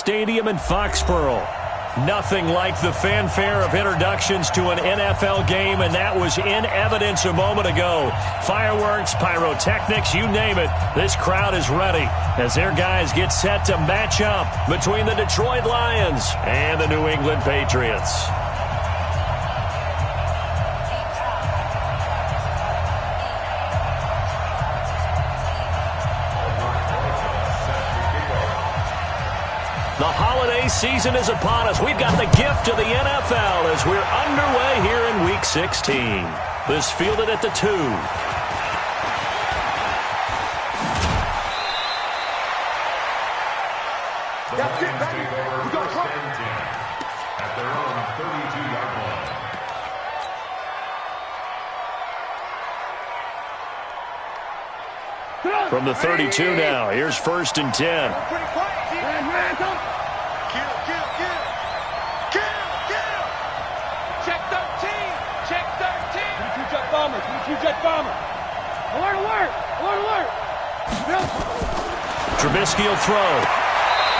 Stadium in Foxborough. Nothing like the fanfare of introductions to an NFL game, and that was in evidence a moment ago. Fireworks, pyrotechnics, you name it. This crowd is ready as their guys get set to match up between the Detroit Lions and the New England Patriots. The holiday season is upon us. We've got the gift of the NFL as we're underway here in Week 16. This fielded at the 2. That's it, baby. We got at their own 32-yard line. From the 32 now, here's 1st and 10. Trubisky will throw.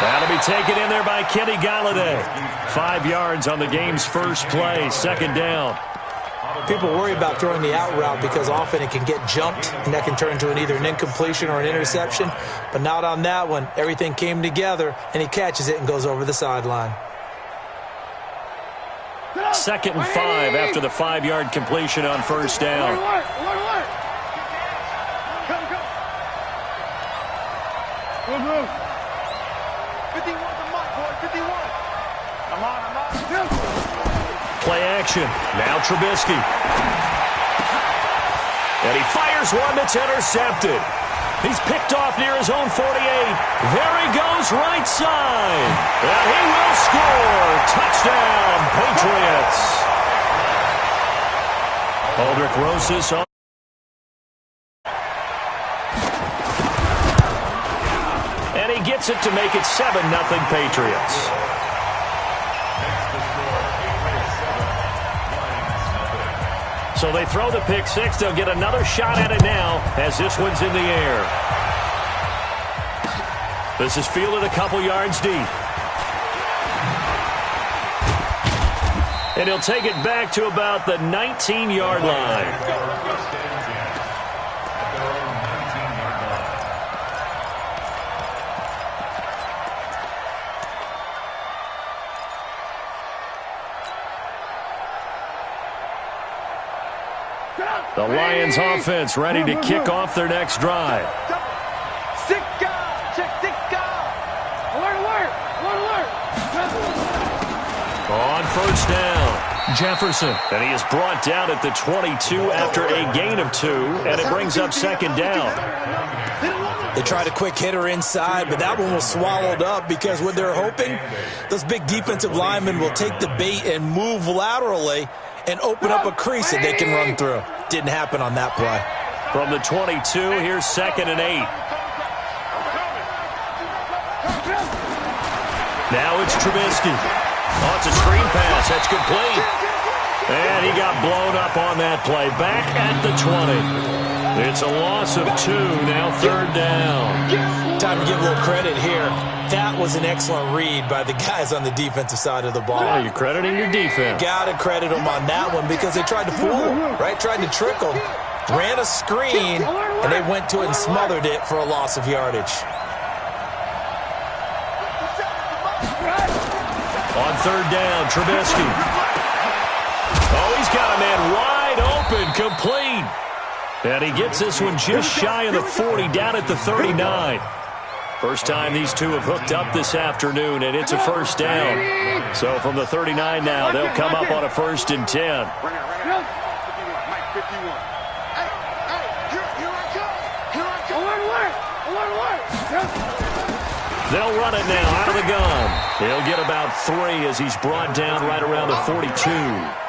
That'll be taken in there by Kenny Galladay. 5 yards on the game's first play, 2nd down. People worry about throwing the out route because often it can get jumped, and that can turn into either an incompletion or an interception. But not on that one. Everything came together, and he catches it and goes over the sideline. 2nd and 5 after the 5-yard completion on 1st down. Play action. Now Trubisky. And he fires one that's intercepted. He's picked off near his own 48. There he goes, right side. And he will score. Touchdown, Patriots. Aldrich Rosas on. And he gets it to make it 7-0 Patriots. So they throw the pick six. They'll get another shot at it now as this one's in the air. This is fielded a couple yards deep. And he'll take it back to about the 19-yard line. The Lions offense ready to kick off their next drive. On 1st down, Jefferson. And he is brought down at the 22 after a gain of 2, and it brings up 2nd down. They tried a quick hitter inside, but that one was swallowed up because what they're hoping, those big defensive linemen will take the bait and move laterally and open up a crease that they can run through. Didn't happen on that play. From the 22, here's 2nd and 8. Now it's Trubisky. Oh, it's a screen pass. That's complete. And he got blown up on that play. Back at the 20. It's a loss of 2. Now 3rd down. Time to give a little credit here. That was an excellent read by the guys on the defensive side of the ball. Oh, you're crediting your defense. Got to credit them on that one because they tried to fool him, right? Tried to trick him. Ran a screen, and they went to it and smothered it for a loss of yardage. On 3rd down, Trubisky. Oh, he's got a man wide open, complete. And he gets this one just shy of the 40, down at the 39. First time these two have hooked up this afternoon, and it's a 1st down. So from the 39 now, they'll come up on a 1st and 10. They'll run it now out of the gun. He'll get about 3 as he's brought down right around the 42.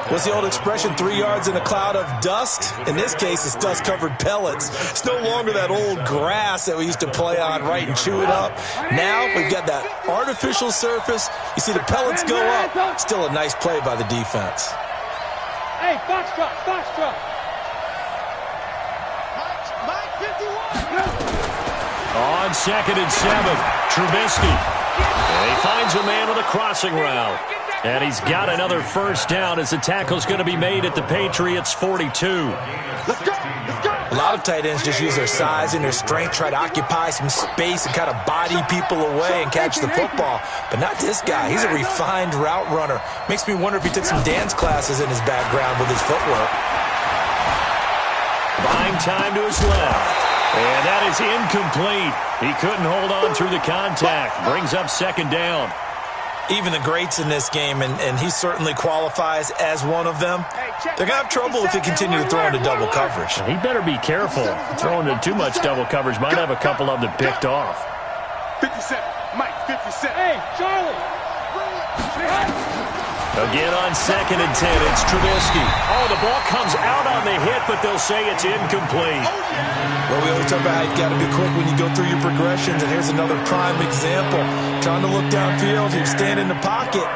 What's the old expression, 3 yards in a cloud of dust? In this case, it's dust-covered pellets. It's no longer that old grass that we used to play on, right, and chew it up. Now we've got that artificial surface. You see the pellets go up. Still a nice play by the defense. Hey, foxtrot. Mike 51. On 2nd and 7. Trubisky. And he finds a man with a crossing route. And he's got another first down as the tackle's going to be made at the Patriots' 42. Let's go. Let's go. A lot of tight ends just use their size and their strength, try to occupy some space and kind of body people away and catch the football. But not this guy. He's a refined route runner. Makes me wonder if he took some dance classes in his background with his footwork. Buying time to his left. And that is incomplete. He couldn't hold on through the contact. Brings up second down. Even the greats in this game, and he certainly qualifies as one of them, they're going to have trouble if they continue to throw into double coverage. He better be careful. Throwing into too much double coverage might have a couple of them picked off. 57. Mike, 57. Hey, Charlie. Again on 2nd and 10, it's Trubisky. Oh, the ball comes out on the hit, but they'll say it's incomplete. Well, we always talk about how you've got to be quick when you go through your progressions, and here's another prime example. Trying to look downfield, he was standing in the pocket,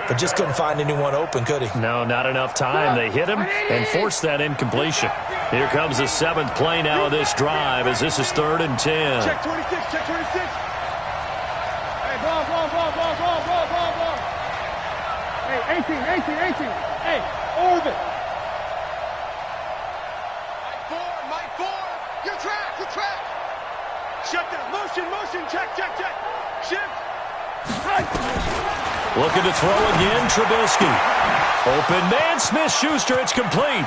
but just couldn't find anyone open, could he? No, not enough time. They hit him and forced that incompletion. Here comes the 7th play now of this drive as this is 3rd and 10. Check 26, check 26. Hey, ball. Hey, 18. Hey, orbit. Mike 4. Your track. Shut down. Motion. Check. Shift. Looking to throw again, Trubisky. Open man, Smith-Schuster, it's complete.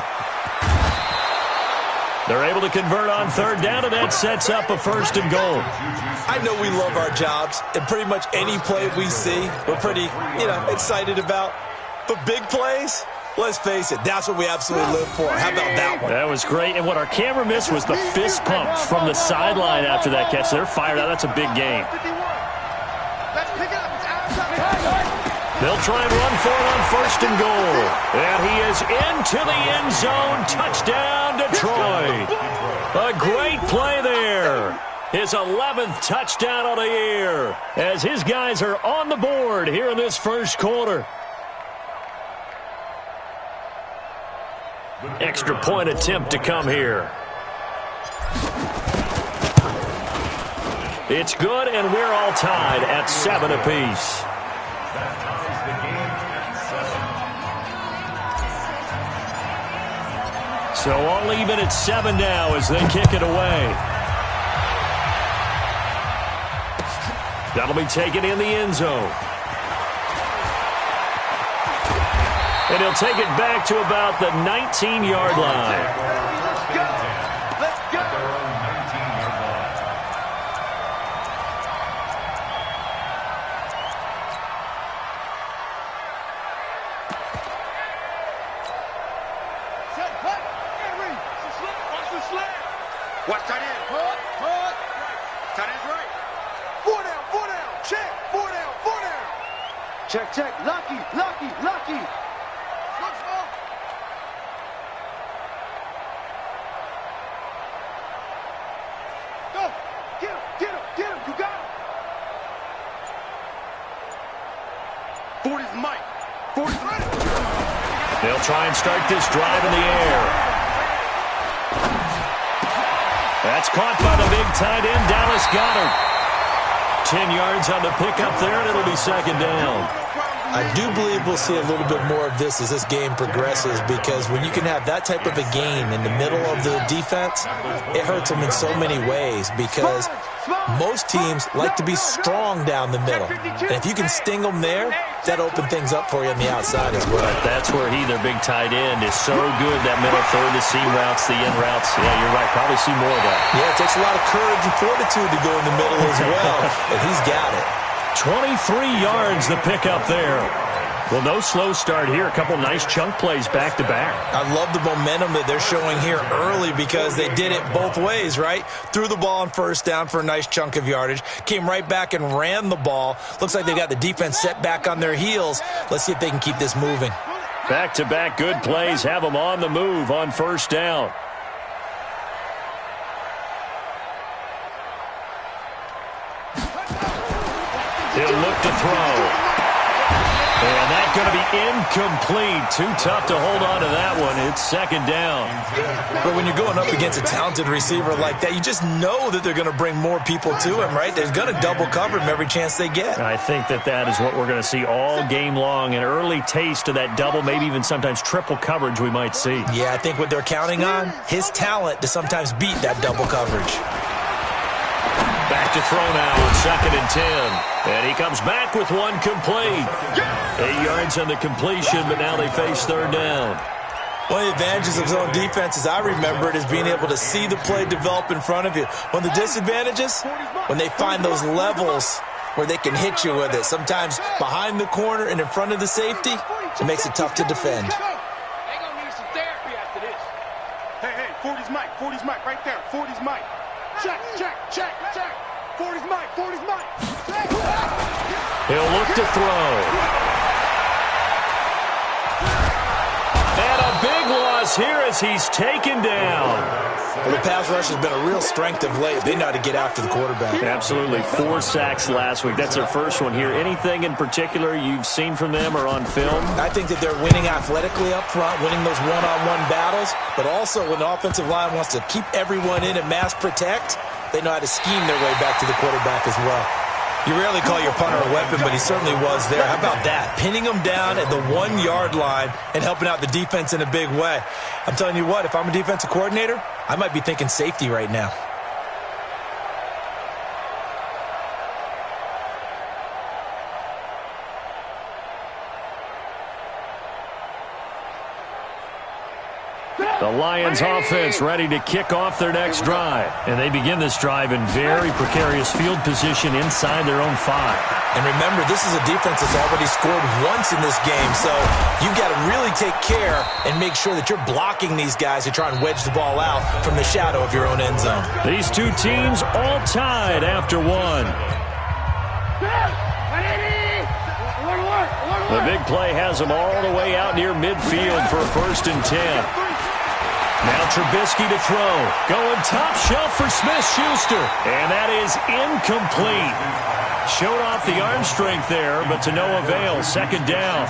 They're able to convert on 3rd down, and that sets up a 1st and goal. I know we love our jobs, and pretty much any play we see, we're pretty, excited about. But big plays, let's face it, that's what we absolutely live for. How about that one? That was great, and what our camera missed was the fist pumps from the sideline after that catch. They're fired out. That's a big game. Let's pick it up. It's outside. They'll try and run for it on 1st and goal. And he is into the end zone. Touchdown, Detroit. A great play there. His 11th touchdown of the year as his guys are on the board here in this first quarter. Extra point attempt to come here. It's good, and we're all tied at 7 apiece. So all even at 7 now as they kick it away. That'll be taken in the end zone. And he'll take it back to about the 19-yard line. Let's go. Set, hut, get ready. Watch the sled. Watch tight end. Hut. Tight end's right. 4 down. Check. 4 down. Check. Lucky. Go. Get him. You got him. 40's Mike. 40's ready. They'll try and start this drive in the air. That's caught by the big tight end, Dallas Goedert. 10 yards on the pickup there, and it'll be 2nd down. I do believe we'll see a little bit more of this as this game progresses, because when you can have that type of a gain in the middle of the defense, it hurts them in so many ways, because most teams like to be strong down the middle. And if you can sting them there, that opens things up for you on the outside as well. But that's where their big tight end, is so good, that middle third, the seam routes, the in routes. Yeah, you're right. Probably see more of that. Yeah, it takes a lot of courage and fortitude to go in the middle as well, and he's got it. 23 yards the pickup there. Well, no slow start here. A couple nice chunk plays back-to-back. I love the momentum that they're showing here early, because they did it both ways, right? Threw the ball on 1st down for a nice chunk of yardage. Came right back and ran the ball. Looks like they've got the defense set back on their heels. Let's see if they can keep this moving. Back-to-back good plays have them on the move on 1st down. He'll look to throw. And that's going to be incomplete. Too tough to hold on to that one. It's second down. But when you're going up against a talented receiver like that, you just know that they're going to bring more people to him, right? They're going to double cover him every chance they get. I think that is what we're going to see all game long. An early taste of that double, maybe even sometimes triple coverage we might see. Yeah, I think what they're counting on, his talent to sometimes beat that double coverage. Back to throw now on 2nd and 10. And he comes back with one complete. 8 yards on the completion, but now they face third down. One of the advantages of zone defense, as I remember it, is being able to see the play develop in front of you. One of the disadvantages, when they find those levels where they can hit you with it. Sometimes behind the corner and in front of the safety, it makes it tough to defend. They're going to need some therapy after this. Hey, 40's Mike, right there. 40's Mike. Check. 40's Mike. He'll look to throw. And a big loss here as he's taken down. Well, the pass rush has been a real strength of late. They know how to get after the quarterback. Absolutely. 4 sacks last week. That's their first one here. Anything in particular you've seen from them or on film? I think that they're winning athletically up front, winning those one-on-one battles, but also when the offensive line wants to keep everyone in and mass protect, they know how to scheme their way back to the quarterback as well. You rarely call your punter a weapon, but he certainly was there. How about that? Pinning him down at the 1-yard line and helping out the defense in a big way. I'm telling you what, if I'm a defensive coordinator, I might be thinking safety right now. The Lions offense ready to kick off their next drive. And they begin this drive in very precarious field position inside their own 5. And remember, this is a defense that's already scored once in this game, so you've got to really take care and make sure that you're blocking these guys who try and wedge the ball out from the shadow of your own end zone. These two teams all tied after 1. The big play has them all the way out near midfield for a 1st and 10. Now Trubisky to throw. Going top shelf for Smith-Schuster. And that is incomplete. Showed off the arm strength there, but to no avail. 2nd down.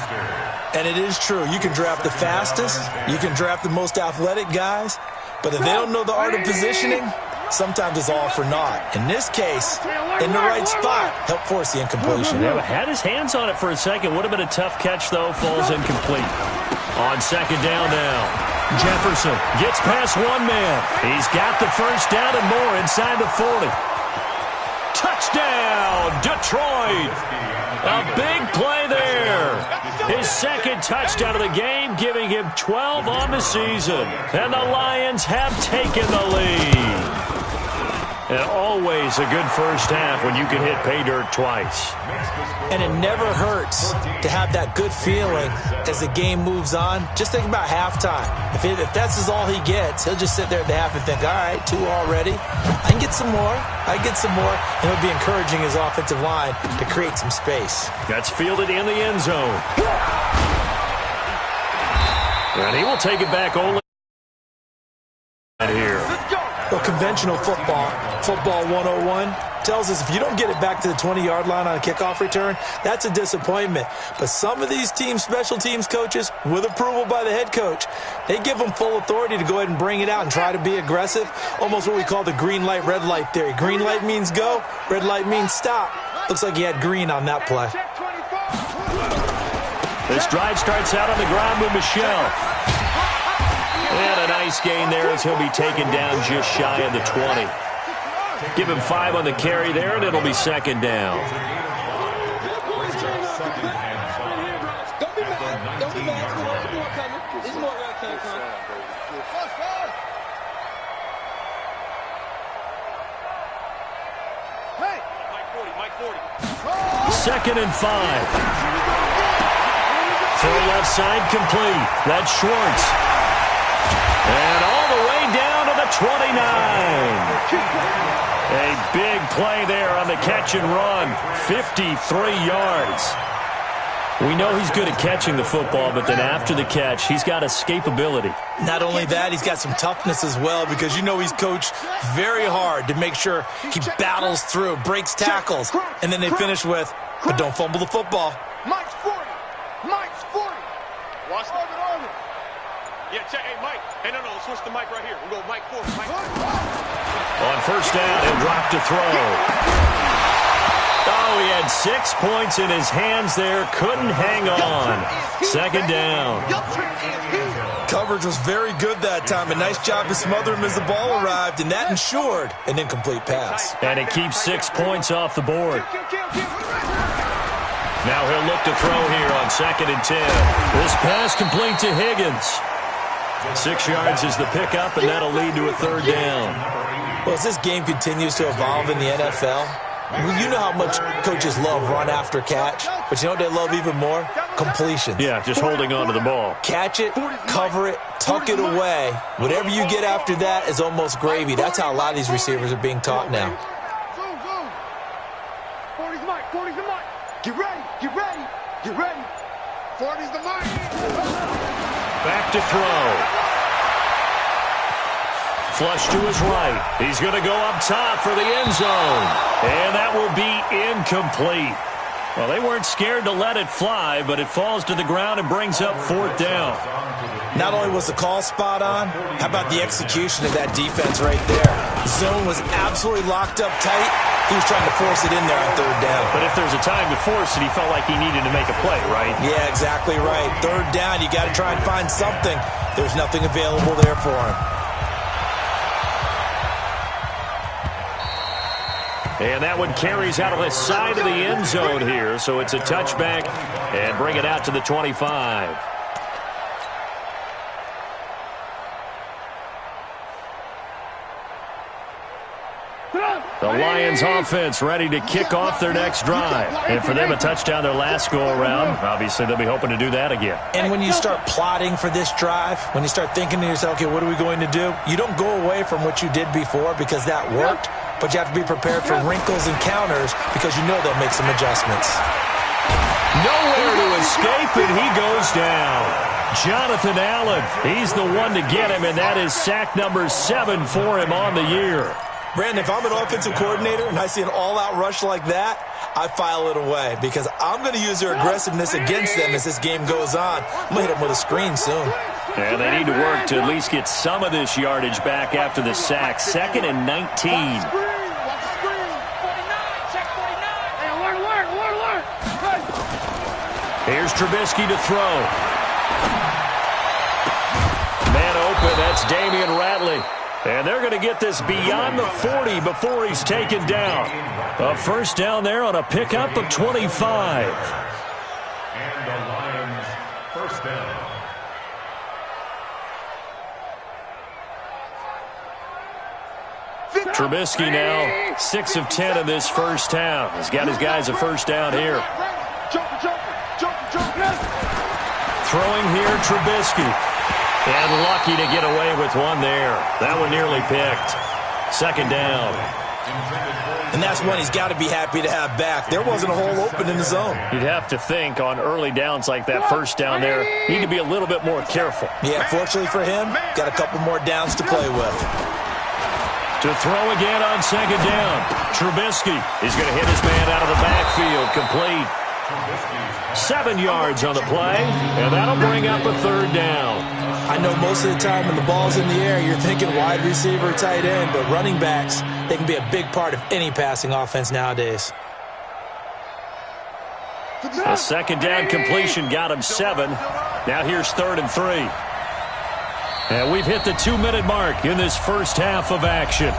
And it is true. You can draft the fastest. You can draft the most athletic guys. But if they don't know the art of positioning, sometimes it's all for naught. In this case, in the right spot, helped force the incompletion. Yeah, had his hands on it for a second. Would have been a tough catch, though. Falls incomplete. On 2nd down now. Jefferson gets past one man. He's got the 1st down and more inside the 40. Touchdown, Detroit. A big play there. His 2nd touchdown of the game, giving him 12 on the season. And the Lions have taken the lead. And always a good first half when you can hit pay dirt twice. And it never hurts to have that good feeling as the game moves on. Just think about halftime. If that's all he gets, he'll just sit there at the half and think, all right, 2 already. I can get some more. And he'll be encouraging his offensive line to create some space. That's fielded in the end zone. And he will take it back only here. Well, conventional football 101, tells us if you don't get it back to the 20-yard line on a kickoff return, that's a disappointment. But some of these teams, special teams coaches, with approval by the head coach, they give them full authority to go ahead and bring it out and try to be aggressive. Almost what we call the green light, red light theory. Green light means go, red light means stop. Looks like he had green on that play. This drive starts out on the ground with Michel. And a nice gain there as he'll be taken down just shy of the 20. Give him 5 on the carry there, and it'll be 2nd down. Second and 5. Throw left side complete. That's Schwartz. And all the way down to the 29. A big play there on the catch and run. 53 yards. We know he's good at catching the football, but then after the catch, he's got escapability. Not only that, he's got some toughness as well, because you know he's coached very hard to make sure he battles through, breaks tackles, and then they finish with, but don't fumble the football. Mike's 40. Watch the Yeah, check. Hey, Mike. Hey, no, switch the mic right here. We'll go Mike 4. Mike 4. On first down, he'll drop to throw. Oh, he had 6 points in his hands there. Couldn't hang on. Second down. Coverage was very good that time. A nice job to smother him as the ball arrived, and that ensured an incomplete pass. And it keeps 6 points off the board. Now he'll look to throw here on 2nd and 10. This pass complete to Higgins. 6 yards is the pickup, and that'll lead to a third down. Well, as this game continues to evolve in the NFL, you know how much coaches love run after catch, but you know what they love even more? Completion. Yeah, just holding on to the ball. Catch it, cover it, tuck it away. Whatever you get after that is almost gravy. That's how a lot of these receivers are being taught now. 40's the mic. 40's the mic. Get ready. Get ready. Get ready. 40's the mic. Back to throw. Flush to his right. He's going to go up top for the end zone. And that will be incomplete. Well, they weren't scared to let it fly, but it falls to the ground and brings up 4th down. Not only was the call spot on, how about the execution of that defense right there? Zone was absolutely locked up tight. He was trying to force it in there on 3rd down. But if there's a time to force it, he felt like he needed to make a play, right? Yeah, exactly right. 3rd down, you got to try and find something. There's nothing available there for him. And that one carries out of the side of the end zone here, so it's a touchback and bring it out to the 25. The Lions offense ready to kick off their next drive. And for them, a touchdown their last go-around. Obviously, they'll be hoping to do that again. And when you start plotting for this drive, when you start thinking to yourself, okay, what are we going to do? You don't go away from what you did before because that worked, but you have to be prepared for wrinkles and counters because you know they'll make some adjustments. Nowhere to escape, and he goes down. Jonathan Allen, he's the one to get him, and that is sack number 7 for him on the year. Brandon, if I'm an offensive coordinator and I see an all-out rush like that, I file it away because I'm going to use their aggressiveness against them as this game goes on. I'm going to hit them with a screen soon. And they need to work to at least get some of this yardage back after the sack. 2nd and 19. Here's Trubisky to throw. Man open, that's Damian Ratley. And they're going to get this beyond the 40 before he's taken down. A first down there on a pickup of 25. And the Lions first down. Trubisky now 6 of 10 in this first half. He's got his guys a first down here. Throwing here, Trubisky. And lucky to get away with one there. That one nearly picked. 2nd down. And that's one he's got to be happy to have back. There wasn't a hole open in the zone. You'd have to think on early downs like that first down there, need to be a little bit more careful. Yeah, fortunately for him, got a couple more downs to play with. To throw again on 2nd down. Trubisky is going to hit his man out of the backfield. Complete. 7 yards on the play, and that'll bring up a 3rd down. I know most of the time when the ball's in the air, you're thinking wide receiver, tight end, but running backs, they can be a big part of any passing offense nowadays. A 2nd down completion got him 7. Now here's 3rd and 3. And we've hit the 2-minute mark in this first half of action.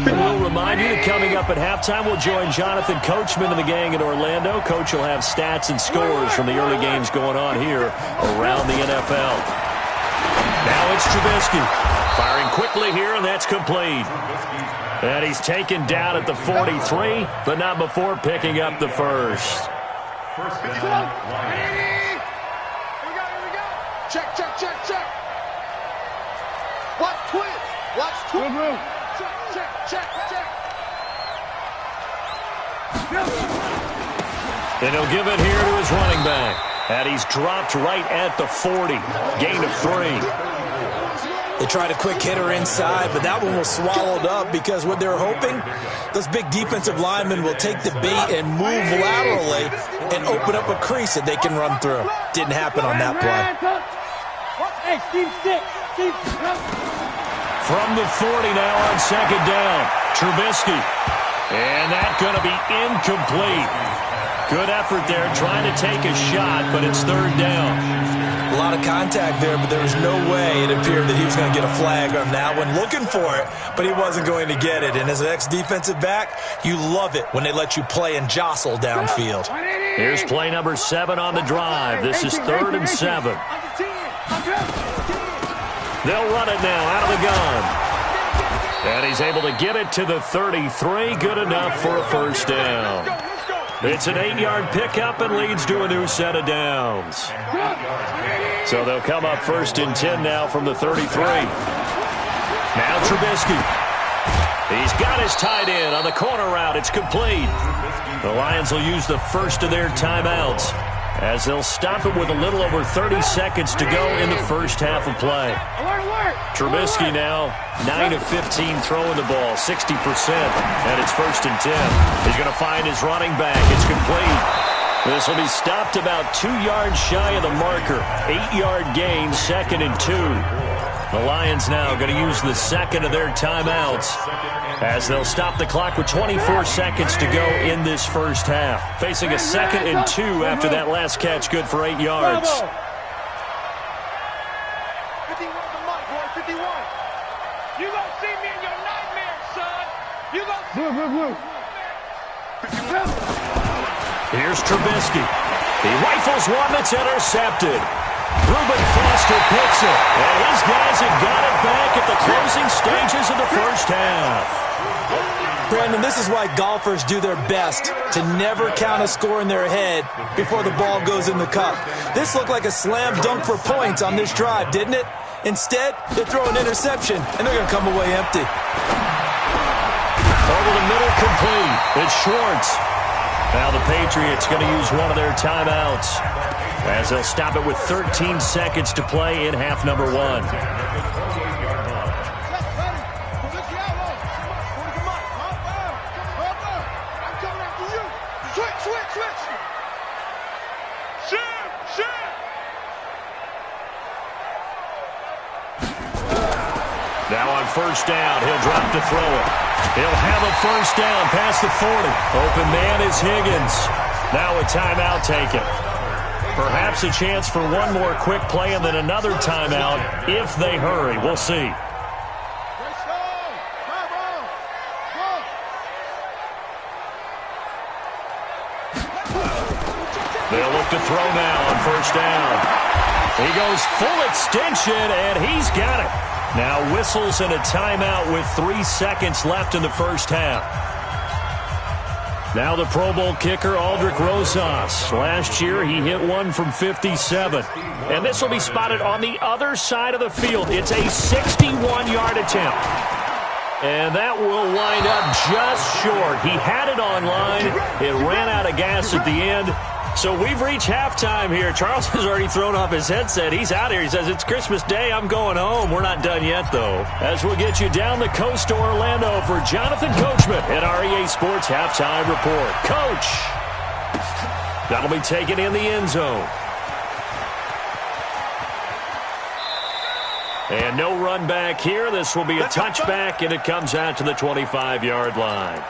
And we'll remind you that coming up at halftime, we'll join Jonathan Coachman and the gang in Orlando. Coach will have stats and scores from the early games going on here around the NFL. Now it's Trubisky. Firing quickly here, and that's complete. And he's taken down at the 43, but not before picking up the first. First down, Lions. Here we go. Check. Watch twist. Check. And he'll give it here to his running back. And he's dropped right at the 40. Gain of 3. They tried a quick hitter inside, but that one was swallowed up because what they're hoping, those big defensive linemen will take the bait and move laterally and open up a crease that they can run through. Didn't happen on that play. From the 40 now on second down, Trubisky. And that's going to be incomplete. Good effort there trying to take a shot, but it's third down. A lot of contact there, but there was no way it appeared that he was going to get a flag on that one. Looking for it, but he wasn't going to get it. And as an ex-defensive back, you love it when they let you play and jostle downfield. Here's play number 7 on the drive. This is 3rd and 7. They'll run it now out of the gun. And he's able to get it to the 33. Good enough for a first down. It's an 8-yard pickup and leads to a new set of downs. So they'll come up 1st and 10 now from the 33. Now Trubisky. He's got his tight end on the corner route. It's complete. The Lions will use the first of their timeouts as they'll stop it with a little over 30 seconds to go in the first half of play. Trubisky now 9 of 15 throwing the ball, 60%, and it's 1st and 10. He's going to find his running back. It's complete. This will be stopped about 2 yards shy of the marker. 8-yard gain, 2nd and 2. The Lions now going to use the second of their timeouts as they'll stop the clock with 24 seconds to go in this first half. Facing a 2nd and 2 after that last catch, good for 8 yards. 51 the mic, boy, 51. You gonna see me in your nightmares, son. You gonna Here's Trubisky. He rifles one that's intercepted. Reuben Foster picks it, and his guys have got it back at the closing stages of the first half. Brandon, this is why golfers do their best to never count a score in their head before the ball goes in the cup. This looked like a slam dunk for points on this drive, didn't it? Instead, they throw an interception, and they're going to come away empty. Over the middle, complete. It's Schwartz. Now the Patriots going to use one of their timeouts as they'll stop it with 13 seconds to play in half number 1. Now on first down, he'll drop to throw it. He'll have a first down past the 40. Open man is Higgins. Now a timeout taken. Perhaps a chance for one more quick play and then another timeout if they hurry. We'll see. They'll look to throw now on first down. He goes full extension, and he's got it. Now whistles and a timeout with 3 seconds left in the first half. Now the Pro Bowl kicker, Aldrick Rosas. Last year, he hit one from 57. And this will be spotted on the other side of the field. It's a 61-yard attempt. And that will wind up just short. He had it on line. It ran out of gas at the end. So we've reached halftime here. Charles has already thrown off his headset. He's out here. He says, it's Christmas Day. I'm going home. We're not done yet, though. As we'll get you down the coast to Orlando for Jonathan Coachman at our EA Sports Halftime Report. Coach, that'll be taken in the end zone. And no run back here. This will be a touchback, and it comes out to the 25-yard line.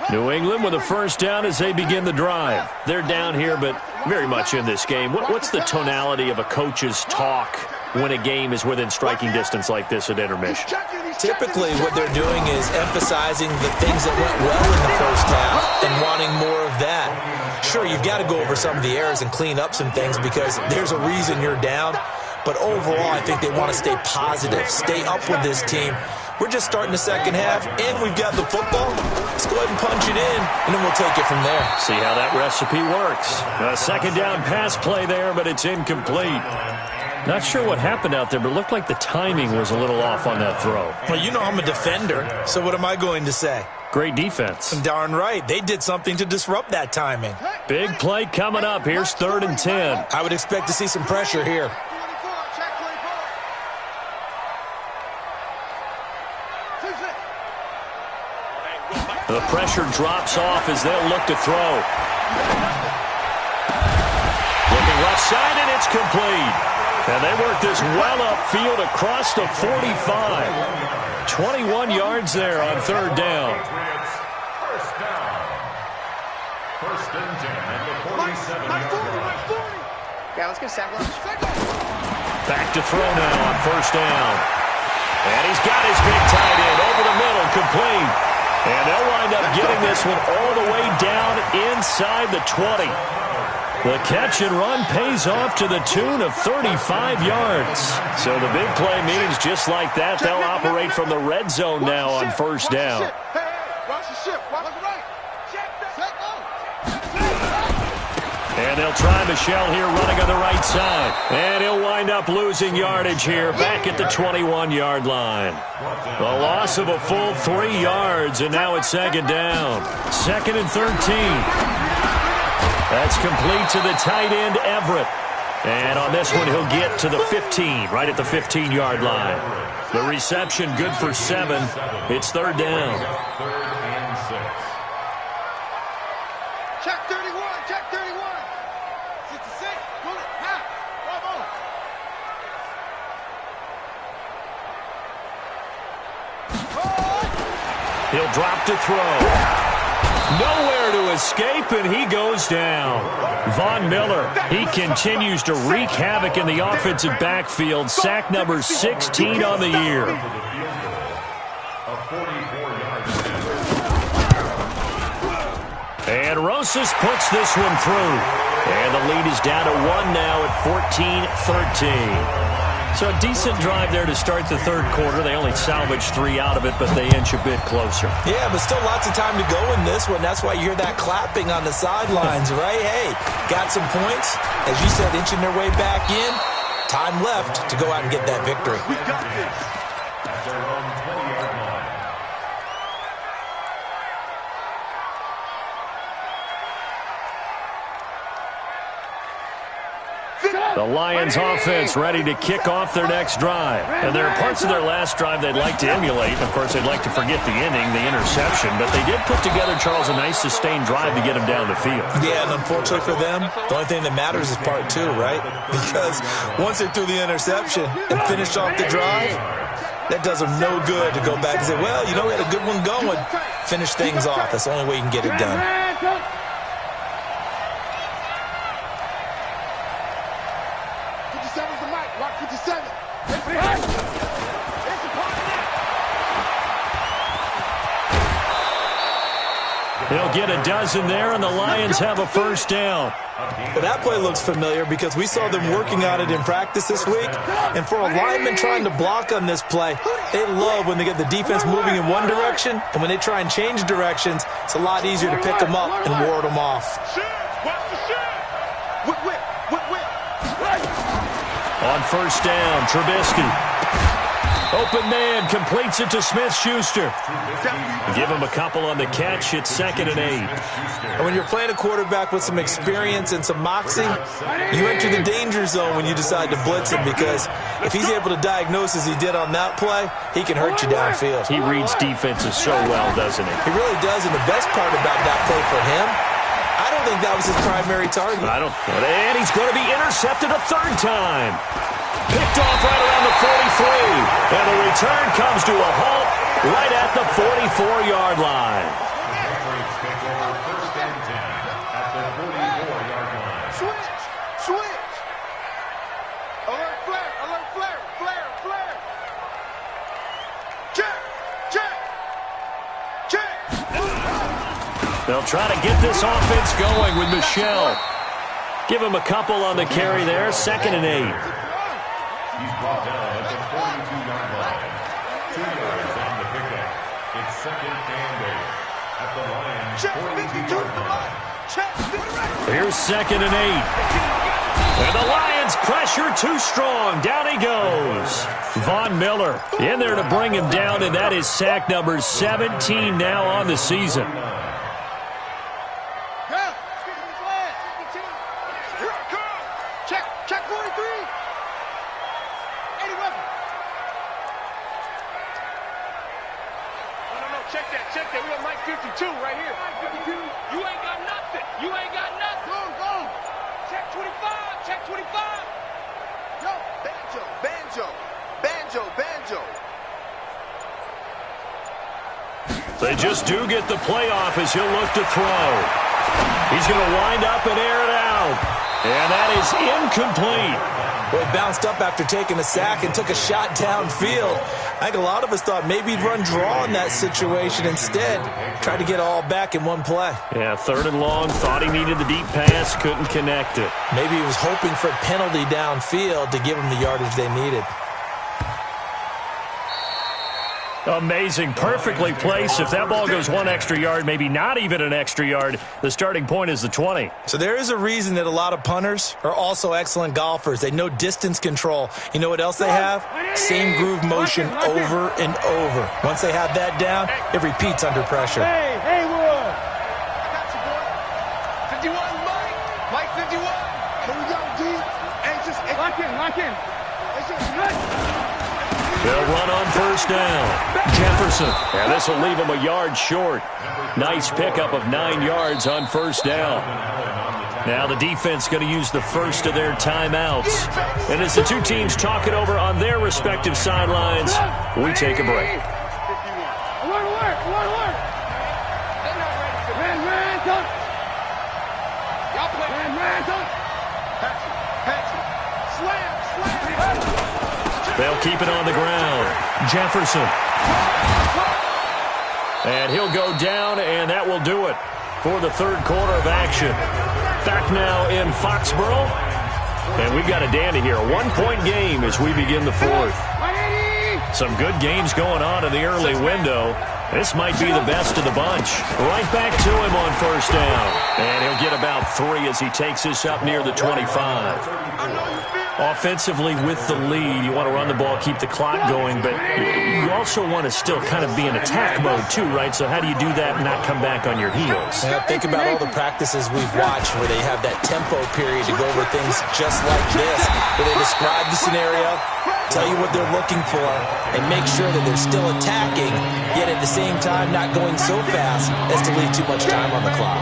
New England with a first down as they begin the drive. They're down here, but very much in this game. What's the tonality of a coach's talk when a game is within striking distance like this at intermission? Typically, what they're doing is emphasizing the things that went well in the first half and wanting more of that. Sure, you've got to go over some of the errors and clean up some things because there's a reason you're down. But overall, I think they want to stay positive, stay up with this team. We're just starting the second half, and we've got the football. Let's go ahead and punch it in, and then we'll take it from there. See how that recipe works. A second down pass play there, but it's incomplete. Not sure what happened out there, but it looked like the timing was a little off on that throw. Well, you know I'm a defender, so what am I going to say? Great defense. Darn right. They did something to disrupt that timing. Big play coming up. Here's 3rd and 10. I would expect to see some pressure here. The pressure drops off as they'll look to throw. Looking left side, and it's complete. And they work this well upfield across the 45. 21 yards there on third down. First down. First and 10 at the 47-yard line. Yeah, let's get a sack lunch. Back to throw now on first down. And he's got his big tight end over the middle, complete. And they'll wind up getting this one all the way down inside the 20. The catch and run pays off to the tune of 35 yards. So the big play means just like that, they'll operate from the red zone now on first down. Watch the ship. Watch the right. And they'll try Michelle here running on the right side. And he'll wind up losing yardage here back at the 21-yard line. The loss of a full 3 yards, and now it's second down. Second and 13. That's complete to the tight end, Everett. And on this one, he'll get to the 15, right at the 15-yard line. The reception good for 7. It's third down. Third and 6. Check 31. Check 31. 66. Pull it. Half. Bravo. He'll drop to throw. Nowhere to escape, and he goes down. Von Miller, he continues to wreak havoc in the offensive backfield. Sack number 16 on the year. And Rosas puts this one through. And the lead is down to 1 now at 14-13. So a decent drive there to start the third quarter. They only salvaged 3 out of it, but they inch a bit closer. Yeah, but still lots of time to go in this one. That's why you hear that clapping on the sidelines, right? Hey, got some points. As you said, inching their way back in. Time left to go out and get that victory. We got this. At their own 20-yard line. The Lions offense ready to kick off their next drive. And there are parts of their last drive they'd like to emulate. Of course, they'd like to forget the inning, the interception. But they did put together, Charles, a nice sustained drive to get them down the field. Yeah, and unfortunately for them, the only thing that matters is part 2, right? Because once they threw the interception and finished off the drive, that does them no good to go back and say, well, you know, we had a good one going. Finish things off. That's the only way you can get it done. 57's the mic. Rock 57. They'll get a dozen there, and the Lions have a first down. Well, that play looks familiar because we saw them working on it in practice this week. And for a lineman trying to block on this play, they love when they get the defense moving in one direction. And when they try and change directions, it's a lot easier to pick them up and ward them off. Watch the shit. Whip. On first down, Trubisky. Open man, completes it to Smith-Schuster. Give him a couple on the catch. It's second and 8. And when you're playing a quarterback with some experience and some moxie, you enter the danger zone when you decide to blitz him, because if he's able to diagnose as he did on that play, he can hurt you downfield. He reads defenses so well, doesn't he? He really does, and the best part about that play for him, I don't think that was his primary target. And he's going to be intercepted a third time. Picked off right around the 43. And the return comes to a halt right at the 44-yard line. First and 10 at the 44-yard line. Switch. Alert flare. Check. They'll try to get this offense going with Michelle. Give him a couple on the carry there. Second and 8. He's brought down at the 42-yard line. 2 yards on the pickup. It's second and 8 at the Lions' 42-yard line. Here's second and 8. And the Lions pressure too strong. Down he goes. Von Miller in there to bring him down, and that is sack number 17 now on the season. Check 43. check that. We got Mike 52 right here. 52. You ain't got nothing. Go. Check 25. Yo, banjo. They just do get the playoff as he'll look to throw. He's going to wind up and air it out. And that is incomplete. Well, he bounced up after taking a sack and took a shot downfield. I think a lot of us thought maybe he'd run draw in that situation instead. Tried to get all back in one play. Yeah, 3rd and long. Thought he needed the deep pass. Couldn't connect it. Maybe he was hoping for a penalty downfield to give him the yardage they needed. Amazing. Perfectly placed. If that ball goes 1 extra yard, maybe not even an extra yard, the starting point is the 20. So there is a reason that a lot of punters are also excellent golfers. They know distance control. You know what else they have? Same groove motion over and over. Once they have that down, it repeats under pressure. Hey, Wood. I got you, boy. 51, Mike 51. Here we go, D. Hey, just lock in. It's just good. They'll run on 1st down. Jefferson. And this will leave him a yard short. Nice pickup of 9 yards on 1st down. Now the defense going to use the first of their timeouts. And as the two teams talk it over on their respective sidelines, we take a break. Work. They're not ready for that. Y'all play. Patchy. Slam. They'll keep it on the ground. Jefferson. And he'll go down, and that will do it for the 3rd quarter of action. Back now in Foxborough. And we've got a dandy here. A 1-point game as we begin the 4th. Some good games going on in the early window. This might be the best of the bunch. Right back to him on 1st down. And he'll get about 3 as he takes this up near the 25. Offensively with the lead, you want to run the ball, keep the clock going, but you also want to still kind of be in attack mode too, right? So how do you do that and not come back on your heels? Yeah, think about all the practices we've watched where they have that tempo period to go over things just like this, where they describe the scenario, tell you what they're looking for, and make sure that they're still attacking, yet at the same time not going so fast as to leave too much time on the clock.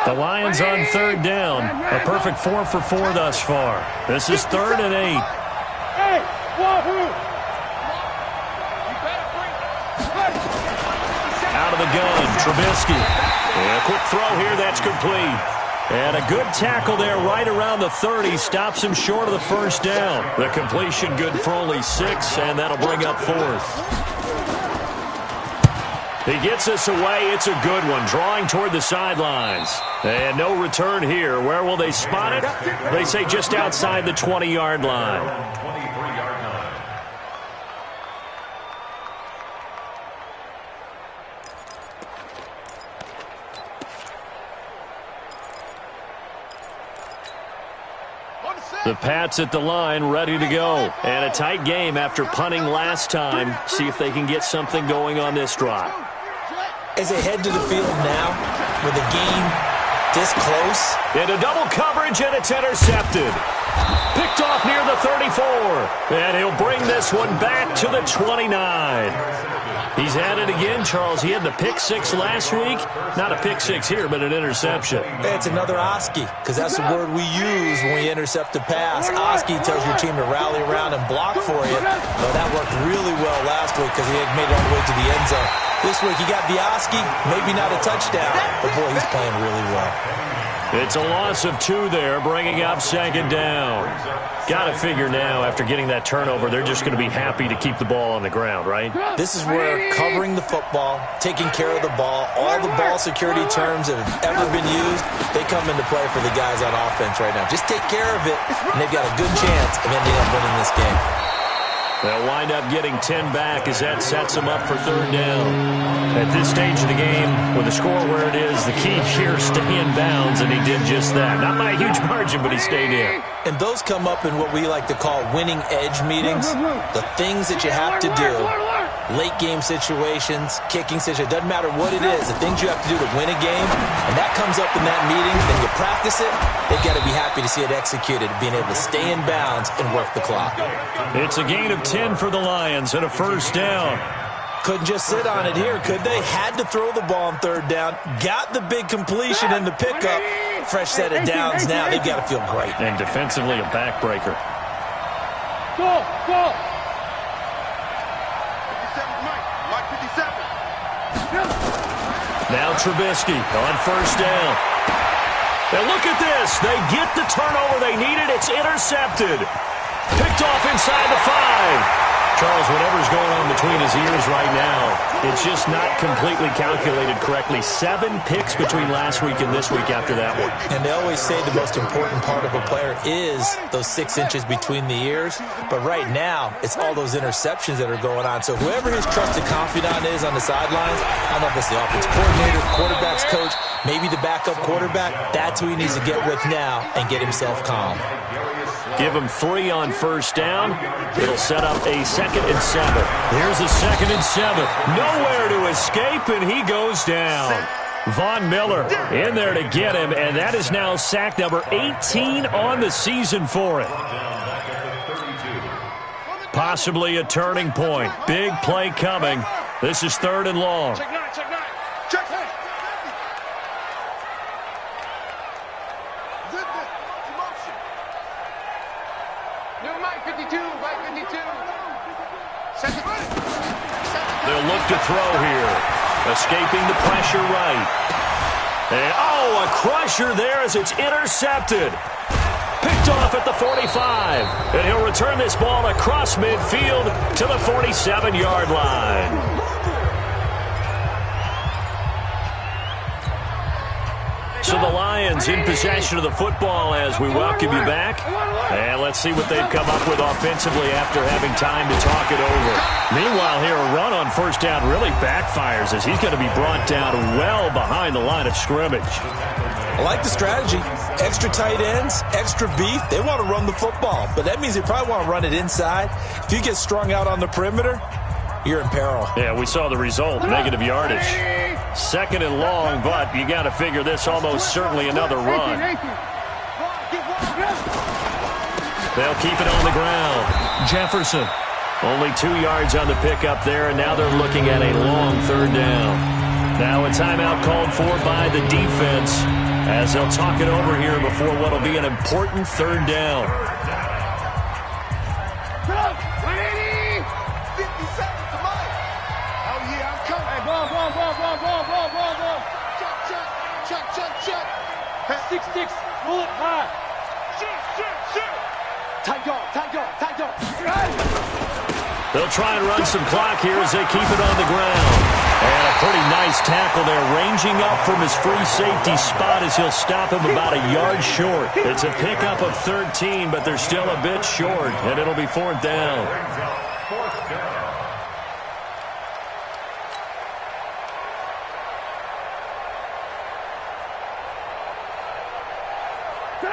The Lions on 3rd down. A perfect 4 for 4 thus far. This is 3rd and 8. Out of the gun, Trubisky. And a quick throw here, that's complete. And a good tackle there right around the 30. Stops him short of the 1st down. The completion good for only 6, and that'll bring up 4th. He gets this away. It's a good one. Drawing toward the sidelines. And no return here. Where will they spot it? They say just outside the 20-yard line. 23-yard line. The Pats at the line, ready to go. And a tight game after punting last time. See if they can get something going on this drive. As they head to the field now, with the game this close. Into double coverage, and it's intercepted. Picked off near the 34. And he'll bring this one back to the 29. He's at it again, Charles. He had the pick 6 last week. Not a pick 6 here, but an interception. It's another Oski, because that's the word we use when we intercept a pass. Oski tells your team to rally around and block for you. Well, that worked really well last week because he had made it all the way to the end zone. This week he got the Oski, maybe not a touchdown, but boy, he's playing really well. It's a loss of 2 there, bringing up 2nd down. Got to figure now, after getting that turnover, they're just going to be happy to keep the ball on the ground, right? This is where covering the football, taking care of the ball, all the ball security terms that have ever been used, they come into play for the guys on offense right now. Just take care of it, and they've got a good chance of ending up winning this game. They'll wind up getting 10 back as that sets them up for 3rd down. At this stage of the game, with the score where it is, the key here is stay in bounds, and he did just that. Not by a huge margin, but he stayed in. And those come up in what we like to call winning edge meetings. The things that you have to do late game situations, kicking situations, doesn't matter what it is, the things you have to do to win a game, and that comes up in that meeting, then you practice it, they've got to be happy to see it executed, being able to stay in bounds and work the clock. It's a gain of 10 for the Lions and a first down. Couldn't just sit on it here, could they? Had to throw the ball on third down, got the big completion in the pickup, fresh set of downs now, they've got to feel great. And defensively a backbreaker. Go, go. 57, Mike 57. Now Trubisky on first down. And look at this. They get the turnover they needed. It's intercepted. Picked off inside the 5. Charles, whatever's going on between his ears right now, it's just not completely calculated correctly. 7 picks between last week and this week after that one. And they always say the most important part of a player is those 6 inches between the ears. But right now, it's all those interceptions that are going on. So whoever his trusted confidant is on the sidelines, I don't know if it's the offensive coordinator, quarterback's coach, maybe the backup quarterback, that's who he needs to get with now and get himself calm. Give him 3 on first down. It'll set up a 2nd and 7. Here's a 2nd and 7. Nowhere to escape, and he goes down. Von Miller in there to get him, and that is now sack number 18 on the season for him. Possibly a turning point. Big play coming. This is 3rd and long. Check 9, check 9. Check 9. Good, good. Motion. New Mike 52, Mike 52. They'll look to throw here. Escaping the pressure right. And, oh, a crusher there as it's intercepted. Picked off at the 45. And he'll return this ball across midfield to the 47-yard line. So the Lions in possession of the football as we welcome you back. And let's see what they've come up with offensively after having time to talk it over. Meanwhile, here a run on first down really backfires as he's going to be brought down well behind the line of scrimmage. I like the strategy. Extra tight ends, extra beef. They want to run the football, but that means they probably want to run it inside. If you get strung out on the perimeter, you're in peril. Yeah, we saw the result, negative yardage. 2nd and long, but you got to figure this almost certainly another run. They'll keep it on the ground. Jefferson, only 2 yards on the pickup there, and now they're looking at a long 3rd down. Now a timeout called for by the defense as they'll talk it over here before what will be an important 3rd down. 180! 57 to Mike. Oh, yeah, I'm coming. Hey, ball. Check. 6-6. Pull it high. Shoot. Tight guard. They'll try and run some clock here as they keep it on the ground. And a pretty nice tackle there, ranging up from his free safety spot as he'll stop him about a yard short. It's a pickup of 13, but they're still a bit short, and it'll be 4th down.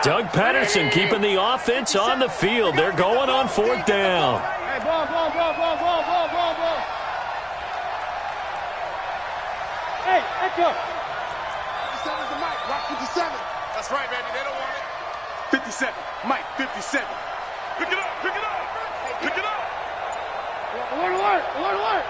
Doug Patterson keeping the offense on the field. They're going on 4th down. Hey, ball. Hey, echo. 57's the Mike, Rock 57. That's right, baby, they don't want it. 57, Mike 57. Pick it up. Alert.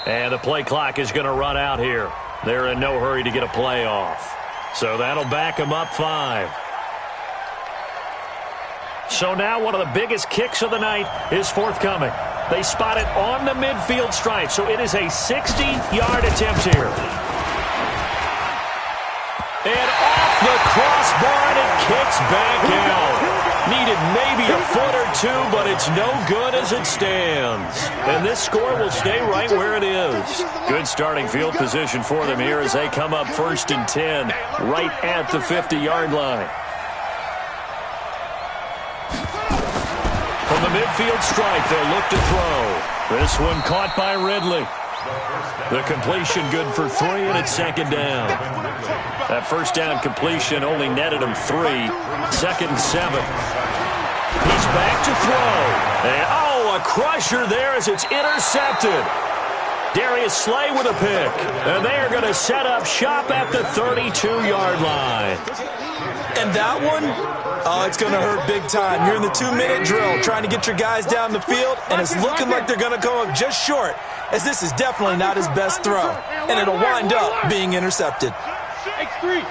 And the play clock is going to run out here. They're in no hurry to get a play off. So that'll back them up 5. So now one of the biggest kicks of the night is forthcoming. They spot it on the midfield stripe, so it is a 60-yard attempt here. And off the crossbar, and it kicks back out. Needed maybe a foot or 2, but it's no good as it stands. And this score will stay right where it is. Good starting field position for them here as they come up 1st and 10, right at the 50-yard line. From the midfield stripe, they'll look to throw. This one caught by Ridley. The completion good for 3, and it's 2nd down. That first down completion only netted him 3. 2nd and 7. He's back to throw. And, a crusher there as it's intercepted. Darius Slay with a pick. And they are going to set up shop at the 32-yard line. And that one, it's going to hurt big time. You're in the 2-minute drill trying to get your guys down the field, and it's looking like they're going to come up just short, as this is definitely not his best throw. And it'll wind up being intercepted. X3,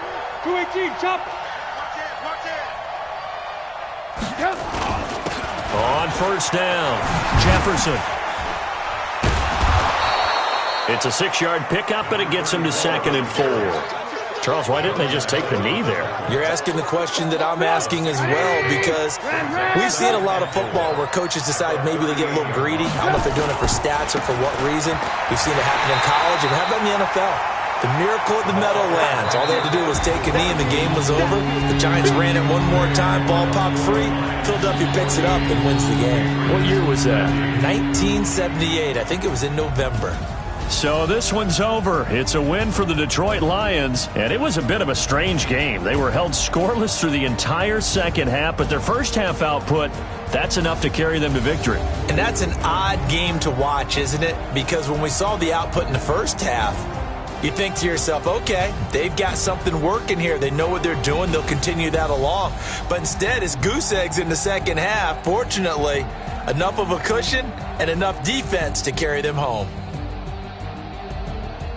218, chop. On first down, Jefferson. It's a 6-yard pickup, and it gets him to 2nd and 4. Charles, why didn't they just take the knee there? You're asking the question that I'm asking as well, because we've seen a lot of football where coaches decide maybe they get a little greedy. I don't know if they're doing it for stats or for what reason. We've seen it happen in college, and how about in the NFL? The miracle at the Meadowlands. All they had to do was take a knee, and the game was over. The Giants ran it one more time. Ball popped free. Philadelphia picks it up and wins the game. What year was that? 1978. I think it was in November. So this one's over. It's a win for the Detroit Lions, and it was a bit of a strange game. They were held scoreless through the entire second half, but their first half output, that's enough to carry them to victory. And that's an odd game to watch, isn't it? Because when we saw the output in the first half, you think to yourself, okay, they've got something working here. They know what they're doing. They'll continue that along. But instead, it's goose eggs in the second half. Fortunately, enough of a cushion and enough defense to carry them home.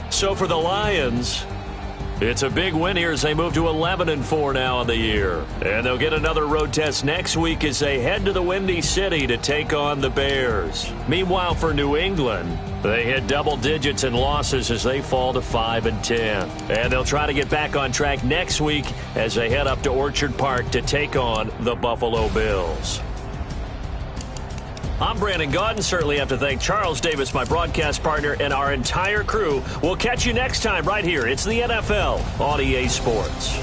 So for the Lions, it's a big win here as they move to 11-4 now on the year. And they'll get another road test next week as they head to the Windy City to take on the Bears. Meanwhile, for New England, they hit double digits in losses as they fall to 5-10. And they'll try to get back on track next week as they head up to Orchard Park to take on the Buffalo Bills. I'm Brandon Gaudin. Certainly have to thank Charles Davis, my broadcast partner, and our entire crew. We'll catch you next time right here. It's the NFL on EA Sports.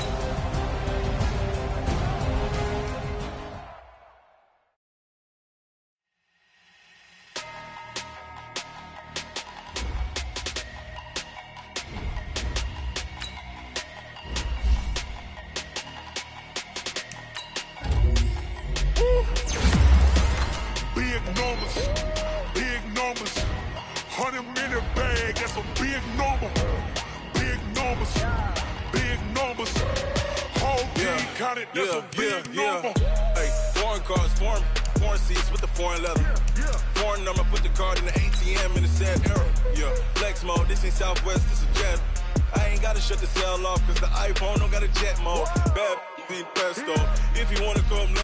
Big numbers, 100-minute bag, that's a big number. Big numbers, whole team counted, that's a big number. Hey, foreign cars, foreign seats with the foreign leather. Foreign number, put the card in the ATM in the sad era. Yeah, flex mode, this ain't Southwest, this is Jet. I ain't gotta shut the cell off, cause the iPhone don't got a jet mode. Bad, pesto, if you wanna come